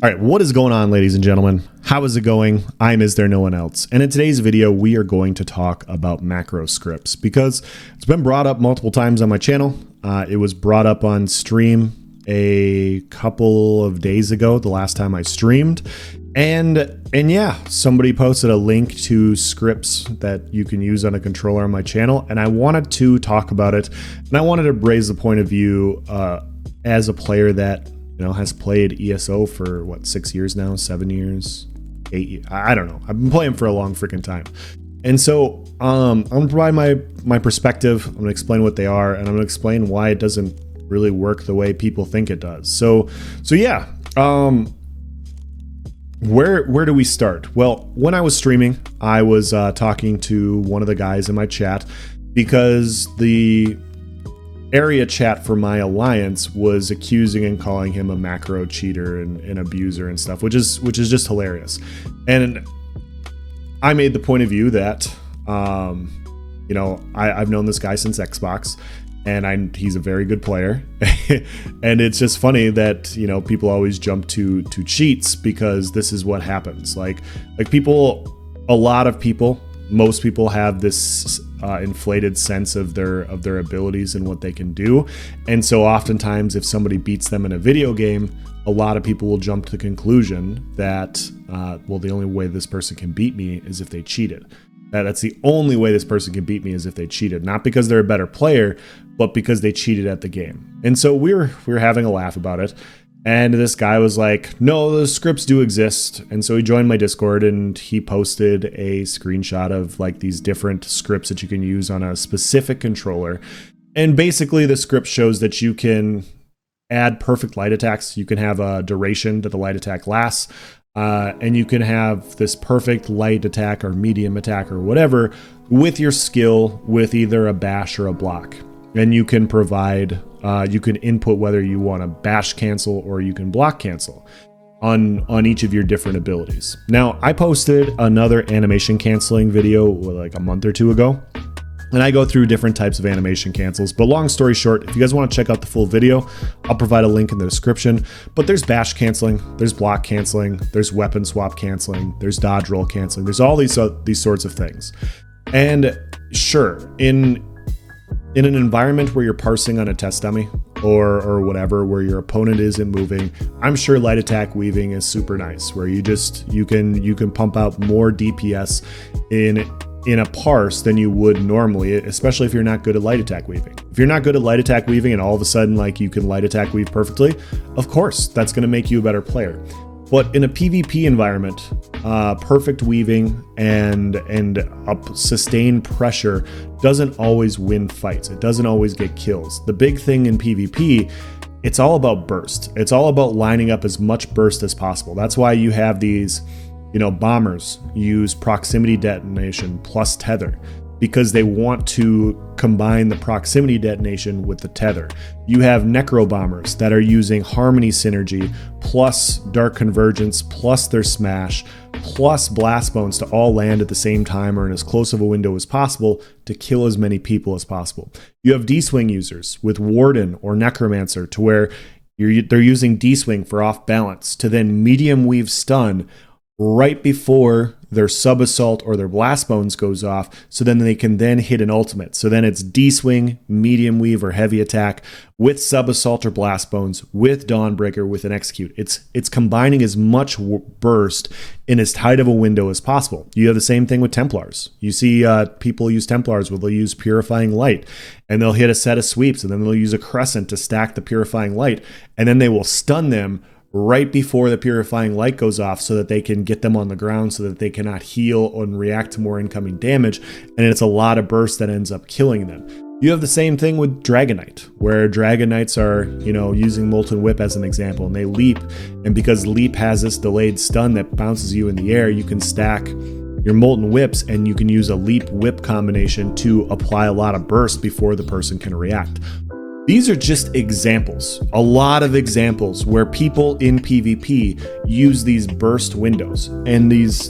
All right, what is going on, ladies and gentlemen? How is it going? I'm istherenoonelse, and in today's video, we are going to talk about macro scripts because it's been brought up multiple times on my channel. It was brought up on stream a couple of days ago, the last time I streamed, and yeah, somebody posted a link to scripts that you can use on a controller on my channel, and I wanted to talk about it, and I wanted to raise the point of view as a player that has played ESO for what, 6 years now, 7 years, 8 years, I don't know. I've been playing for a long freaking time. And so I'm gonna provide my perspective. I'm gonna explain what they are, and I'm gonna explain why it doesn't really work the way people think it does. So yeah, where do we start? Well, when I was streaming, I was talking to one of the guys in my chat because the area chat for my alliance was accusing and calling him a macro cheater and abuser and stuff, which is just hilarious. And I made the point of view that I've known this guy since Xbox, and he's a very good player. And it's just funny that people always jump to cheats because this is what happens. Like people, a lot of people, most people have this inflated sense of their abilities and what they can do, and so oftentimes if somebody beats them in a video game, a lot of people will jump to the conclusion that well, the only way this person can beat me is if they cheated. That's the only way this person can beat me is if they cheated, not because they're a better player, but because they cheated at the game. And so we were having a laugh about it. And this guy was like, no, the scripts do exist. And so he joined my Discord and he posted a screenshot of like these different scripts that you can use on a specific controller. And basically the script shows that you can add perfect light attacks. You can have a duration that the light attack lasts. And you can have this perfect light attack or medium attack or whatever with your skill with either a bash or a block. And you can provide, you can input whether you want to bash cancel or you can block cancel on each of your different abilities. Now, I posted another animation canceling video like a month or two ago, and I go through different types of animation cancels. But long story short, if you guys want to check out the full video, I'll provide a link in the description. But there's bash canceling, there's block canceling, there's weapon swap canceling, there's dodge roll canceling, there's all these sorts of things. And sure, in an environment where you're parsing on a test dummy or whatever, where your opponent isn't moving, I'm sure light attack weaving is super nice, where you can pump out more DPS in a parse than you would normally, especially if you're not good at light attack weaving. If you're not good at light attack weaving and all of a sudden like you can light attack weave perfectly, of course that's going to make you a better player. But in a PvP environment, perfect weaving and sustained pressure doesn't always win fights. It doesn't always get kills. The big thing in PvP, it's all about burst. It's all about lining up as much burst as possible. That's why you have these, bombers use proximity detonation plus tether, because they want to combine the proximity detonation with the tether. You have necro bombers that are using harmony synergy plus dark convergence plus their smash plus blast bones to all land at the same time or in as close of a window as possible to kill as many people as possible. You have D-swing users with Warden or necromancer to where they're using D-swing for off balance to then medium weave stun right before their sub assault or their blast bones goes off, so then they can then hit an ultimate. So then it's D-swing, medium weave, or heavy attack with sub assault or blast bones with dawnbreaker with an execute. It's combining as much burst in as tight of a window as possible. You have the same thing with Templars. You see people use Templars where they'll use purifying light and they'll hit a set of sweeps and then they'll use a crescent to stack the purifying light and then they will stun them right before the purifying light goes off so that they can get them on the ground so that they cannot heal and react to more incoming damage, and it's a lot of burst that ends up killing them. You have the same thing with Dragon Knight, where Dragon Knights are, using Molten Whip as an example, and they leap, and because leap has this delayed stun that bounces you in the air, you can stack your Molten Whips and you can use a leap whip combination to apply a lot of burst before the person can react. These are just examples, a lot of examples where people in PvP use these burst windows and these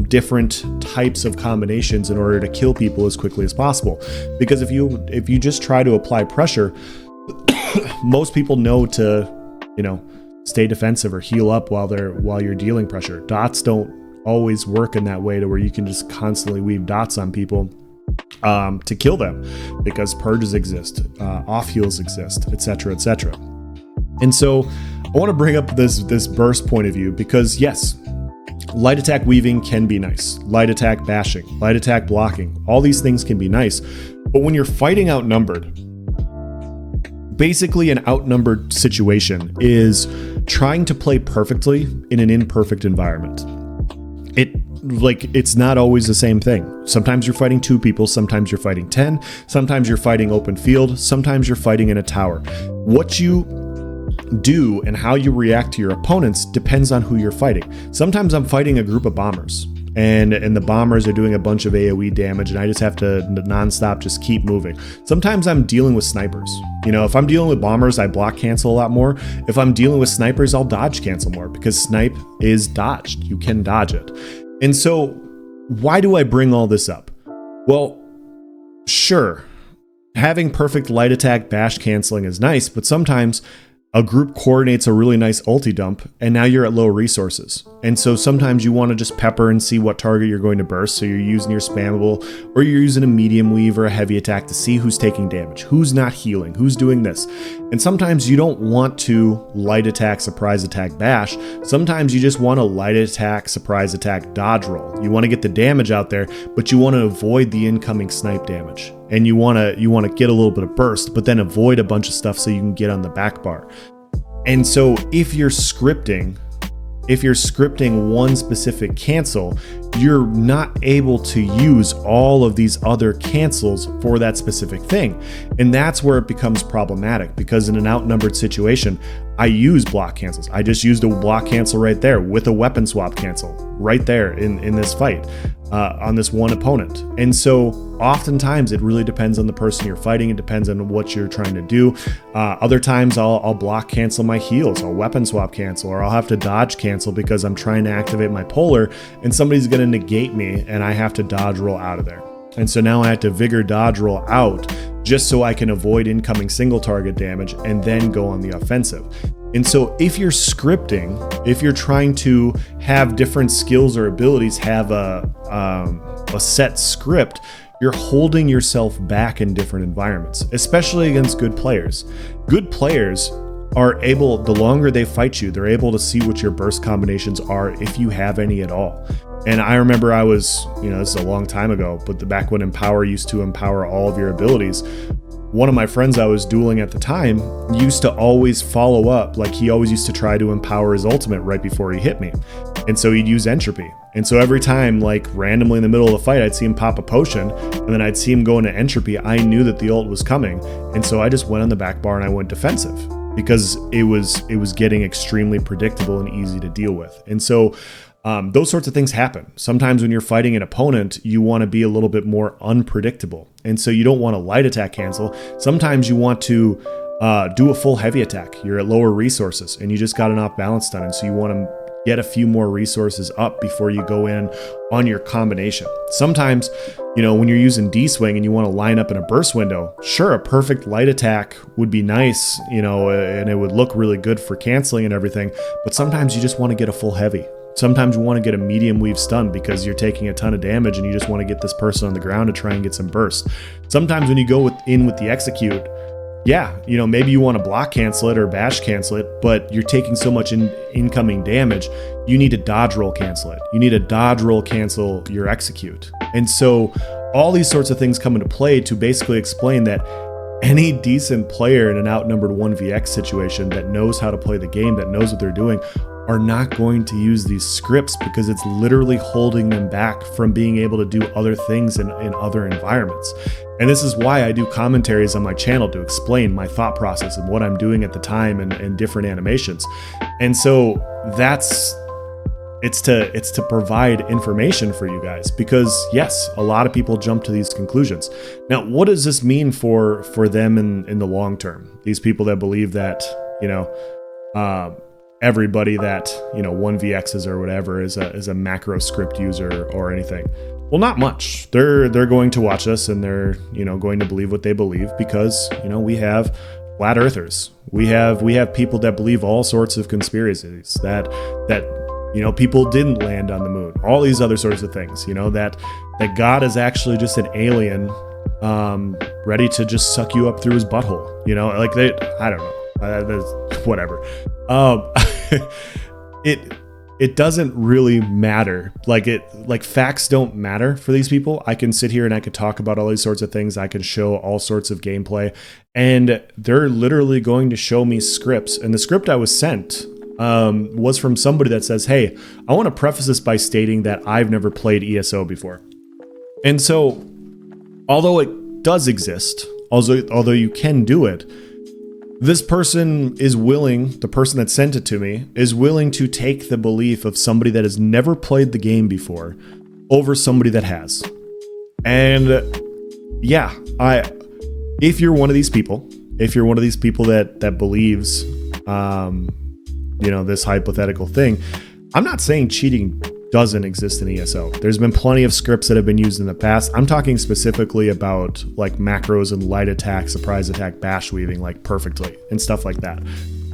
different types of combinations in order to kill people as quickly as possible. Because if you just try to apply pressure, most people know to, stay defensive or heal up while you're dealing pressure. Dots don't always work in that way to where you can just constantly weave dots on people to kill them, because purges exist, off heals exist, etc., etc. And so I want to bring up this burst point of view, because yes, light attack weaving can be nice. Light attack bashing, light attack blocking, all these things can be nice. But when you're fighting outnumbered, basically an outnumbered situation is trying to play perfectly in an imperfect environment. It's not always the same thing. Sometimes you're fighting 2 people, sometimes you're fighting 10, sometimes you're fighting open field, sometimes you're fighting in a tower. What you do and how you react to your opponents depends on who you're fighting. Sometimes I'm fighting a group of bombers, and the bombers are doing a bunch of AoE damage, and I just have to nonstop just keep moving. Sometimes I'm dealing with snipers. You know, if I'm dealing with bombers, I block cancel a lot more. If I'm dealing with snipers, I'll dodge cancel more, because snipe is dodged. You can dodge it. And so why do I bring all this up? Well, sure, having perfect light attack bash canceling is nice, but sometimes a group coordinates a really nice ulti dump, and now you're at low resources. And so sometimes you want to just pepper and see what target you're going to burst. So you're using your spammable, or you're using a medium weave or a heavy attack to see who's taking damage, who's not healing, who's doing this. And sometimes you don't want to light attack, surprise attack, bash. Sometimes you just want to light attack, surprise attack, dodge roll. You want to get the damage out there, but you want to avoid the incoming snipe damage. And you want to get a little bit of burst, but then avoid a bunch of stuff so you can get on the back bar. And so if you're scripting one specific cancel, you're not able to use all of these other cancels for that specific thing. And that's where it becomes problematic, because in an outnumbered situation, I use block cancels. I just used a block cancel right there with a weapon swap cancel right there in this fight on this one opponent. And so oftentimes it really depends on the person you're fighting. It depends on what you're trying to do. Other times I'll block cancel my heals, I'll weapon swap cancel, or I'll have to dodge cancel because I'm trying to activate my polar and somebody's going to negate me and I have to dodge roll out of there. And so now I have to vigor dodge roll out just so I can avoid incoming single target damage and then go on the offensive. And so if you're scripting, if you're trying to have different skills or abilities have a set script, you're holding yourself back in different environments, especially against good players. Good players are able, the longer they fight you, they're able to see what your burst combinations are, if you have any at all. And I remember I was, this is a long time ago, but back when Empower used to empower all of your abilities, one of my friends I was dueling at the time used to always follow up, like he always used to try to empower his ultimate right before he hit me. And so he'd use entropy. And so every time, like randomly in the middle of the fight, I'd see him pop a potion and then I'd see him go into entropy. I knew that the ult was coming. And so I just went on the back bar and I went defensive because it was getting extremely predictable and easy to deal with. And so those sorts of things happen. Sometimes when you're fighting an opponent, you want to be a little bit more unpredictable. And so you don't want to light attack cancel. Sometimes you want to do a full heavy attack. You're at lower resources and you just got an off balance done. And so you want to get a few more resources up before you go in on your combination. Sometimes, when you're using D-swing and you want to line up in a burst window, sure, a perfect light attack would be nice, and it would look really good for canceling and everything. But sometimes you just want to get a full heavy. Sometimes you want to get a medium weave stun because you're taking a ton of damage and you just want to get this person on the ground to try and get some burst. Sometimes when you go in with the execute, maybe you want to block cancel it or bash cancel it, but you're taking so much incoming damage, you need to dodge roll cancel it. You need to dodge roll cancel your execute. And so all these sorts of things come into play to basically explain that any decent player in an outnumbered 1vx situation that knows how to play the game, that knows what they're doing, are not going to use these scripts because it's literally holding them back from being able to do other things in other environments. And this is why I do commentaries on my channel to explain my thought process and what I'm doing at the time and different animations. And so it's to provide information for you guys, because yes, a lot of people jump to these conclusions. Now, what does this mean for them in the long term? These people that believe that, everybody that 1vx's or whatever is a macro script user or anything. Well, not much. They're going to watch us and they're going to believe what they believe because we have flat earthers. We have people that believe all sorts of conspiracies, that you know, people didn't land on the moon, all these other sorts of things, you know, that God is actually just an alien ready to just suck you up through his butthole, you know, like I don't know, whatever. It doesn't really matter. Like facts don't matter for these people. I can sit here and I could talk about all these sorts of things. I can show all sorts of gameplay, and they're literally going to show me scripts. And the script I was sent was from somebody that says, hey, I want to preface this by stating that I've never played ESO before. And so, although it does exist, although you can do it, this person is willing, the person that sent it to me, is willing to take the belief of somebody that has never played the game before over somebody that has. And yeah, if you're one of these people that believes, you know, this hypothetical thing, I'm not saying cheating doesn't exist in ESO. There's been plenty of scripts that have been used in the past. I'm talking specifically about like macros and light attack, surprise attack, bash weaving, like perfectly and stuff like that,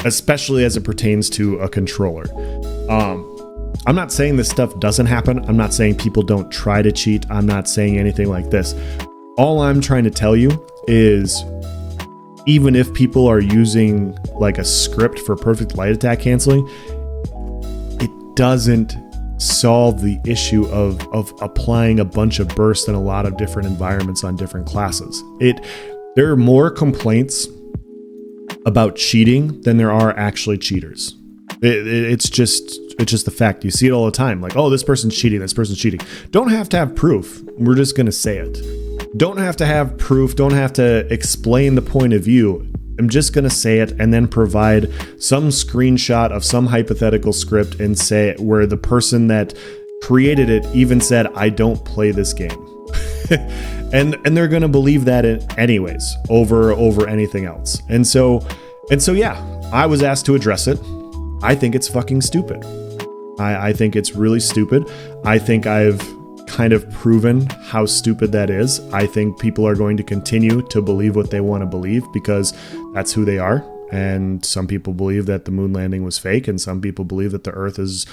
especially as it pertains to a controller. I'm not saying this stuff doesn't happen. I'm not saying people don't try to cheat. I'm not saying anything like this. All I'm trying to tell you is, even if people are using like a script for perfect light attack canceling, it doesn't solve the issue of applying a bunch of bursts in a lot of different environments on different classes. There are more complaints about cheating than there are actually cheaters. It's just the fact. You see it all the time. Like, oh, this person's cheating, this person's cheating. Don't have to have proof. We're just going to say it. Don't have to have proof. Don't have to explain the point of view. I'm just going to say it and then provide some screenshot of some hypothetical script and say where the person that created it even said, I don't play this game. and they're going to believe that anyways over anything else. And so yeah, I was asked to address it. I think it's fucking stupid. I think it's really stupid. I think I've kind of proven how stupid that is. I think people are going to continue to believe what they want to believe because that's who they are. And some people believe that the moon landing was fake, and some people believe that the earth is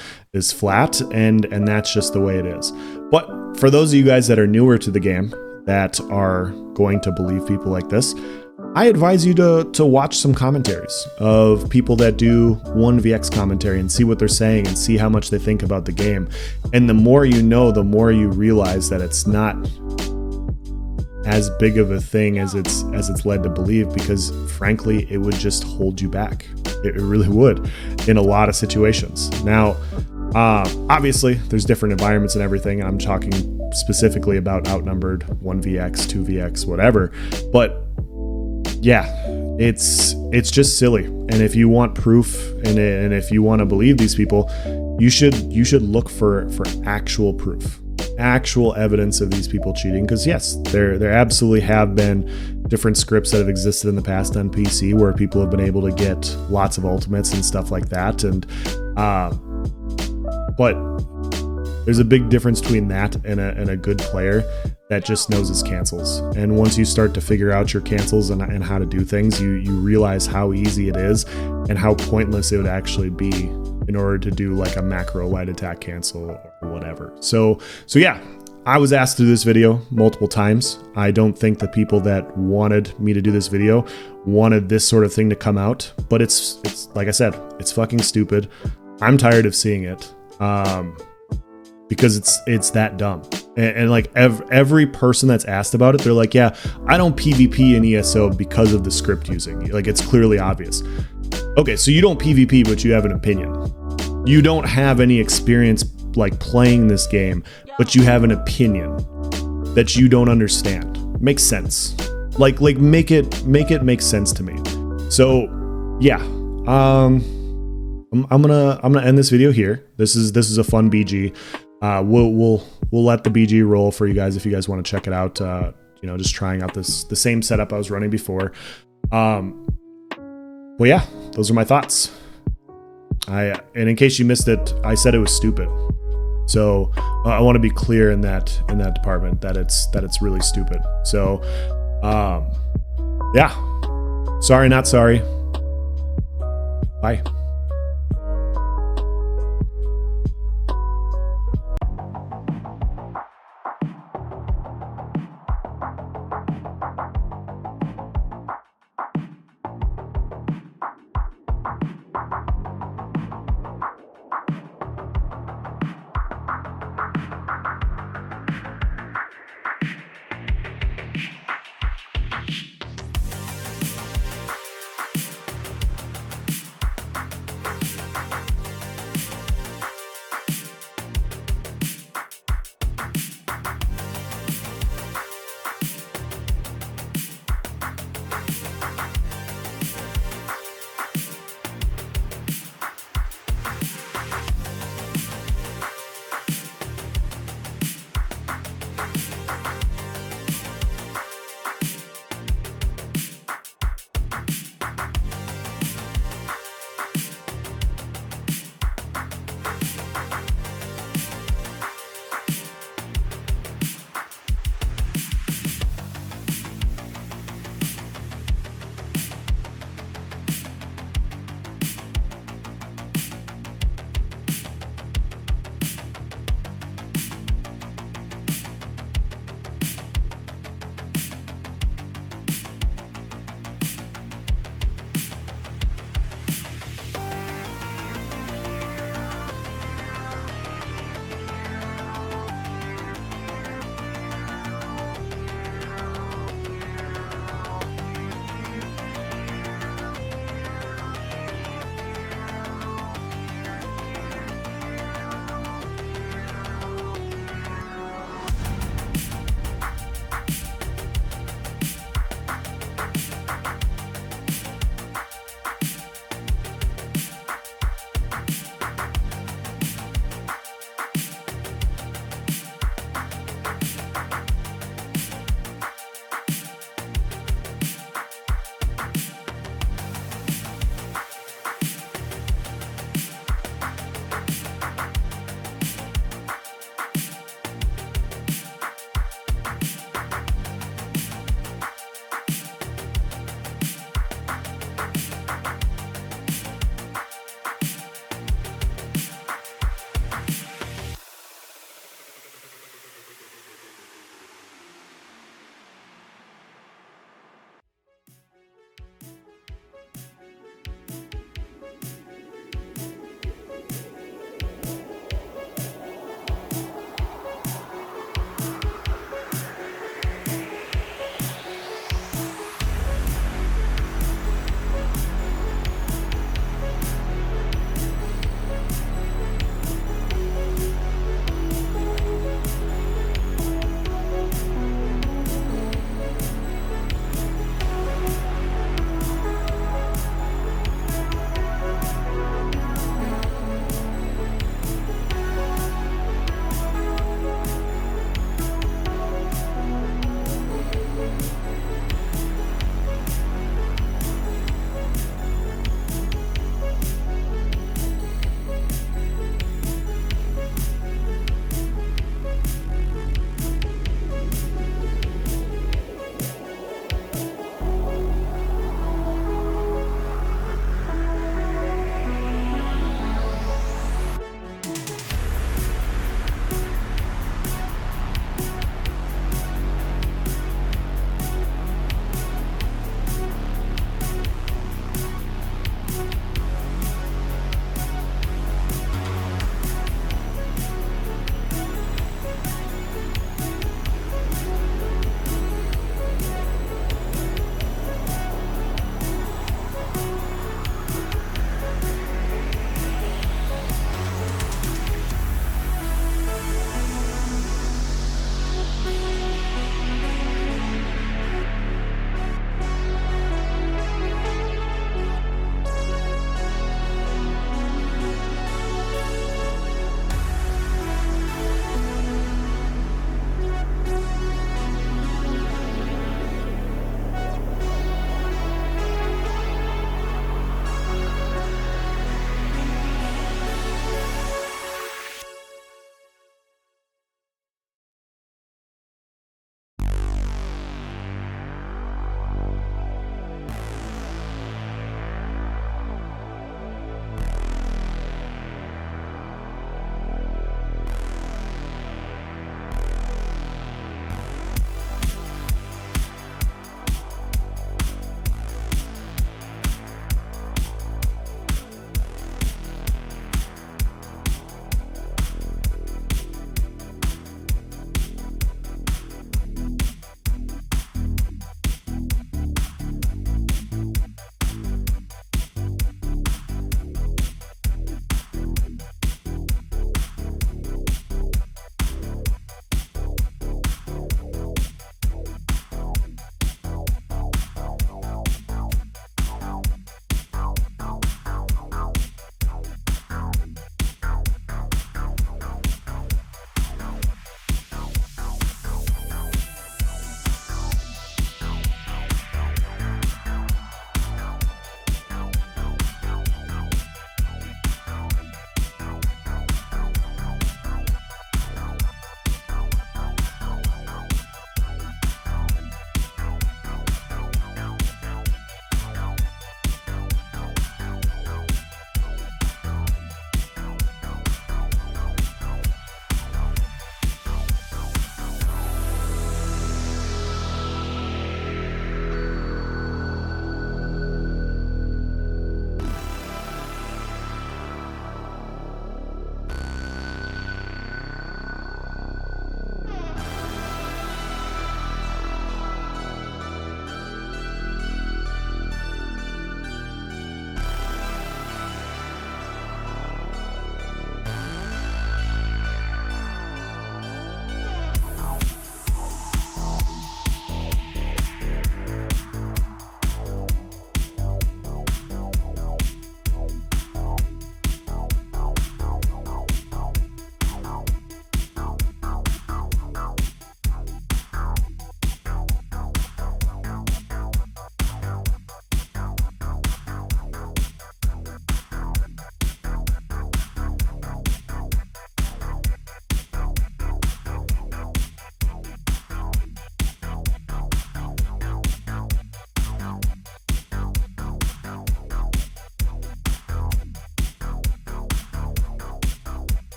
flat, and that's just the way it is. But for those of you guys that are newer to the game that are going to believe people like this, I advise you to watch some commentaries of people that do 1vx commentary and see what they're saying and see how much they think about the game. And the more you know, the more you realize that it's not as big of a thing as it's led to believe, because frankly, it would just hold you back. It really would in a lot of situations. Now, obviously, there's different environments and everything, and I'm talking specifically about outnumbered 1vx, 2vx, whatever. But yeah, it's just silly. And if you want proof and if you want to believe these people, you should look for actual proof, actual evidence of these people cheating. Because yes, there absolutely have been different scripts that have existed in the past on PC where people have been able to get lots of ultimates and stuff like that. And but there's a big difference between that and a good player that just knows his cancels. And once you start to figure out your cancels and how to do things, you realize how easy it is and how pointless it would actually be in order to do like a macro light attack cancel or whatever. So yeah, I was asked to do this video multiple times. I don't think the people that wanted me to do this video wanted this sort of thing to come out, but it's like I said, it's fucking stupid. I'm tired of seeing it. Because it's that dumb. And like every person that's asked about it, they're like, yeah, I don't PvP in ESO because of the script using. Like, it's clearly obvious. Okay, so you don't PvP, but you have an opinion. You don't have any experience like playing this game, but you have an opinion that you don't understand. Makes sense. Like make it make sense to me. So yeah, I'm gonna end this video here. This is a fun BG. We'll let the BG roll for you guys if you guys want to check it out. You know, just trying out the same setup I was running before. Well, yeah, those are my thoughts. And in case you missed it, I said it was stupid. So I want to be clear in that department that it's really stupid. So yeah, Sorry, not sorry. Bye.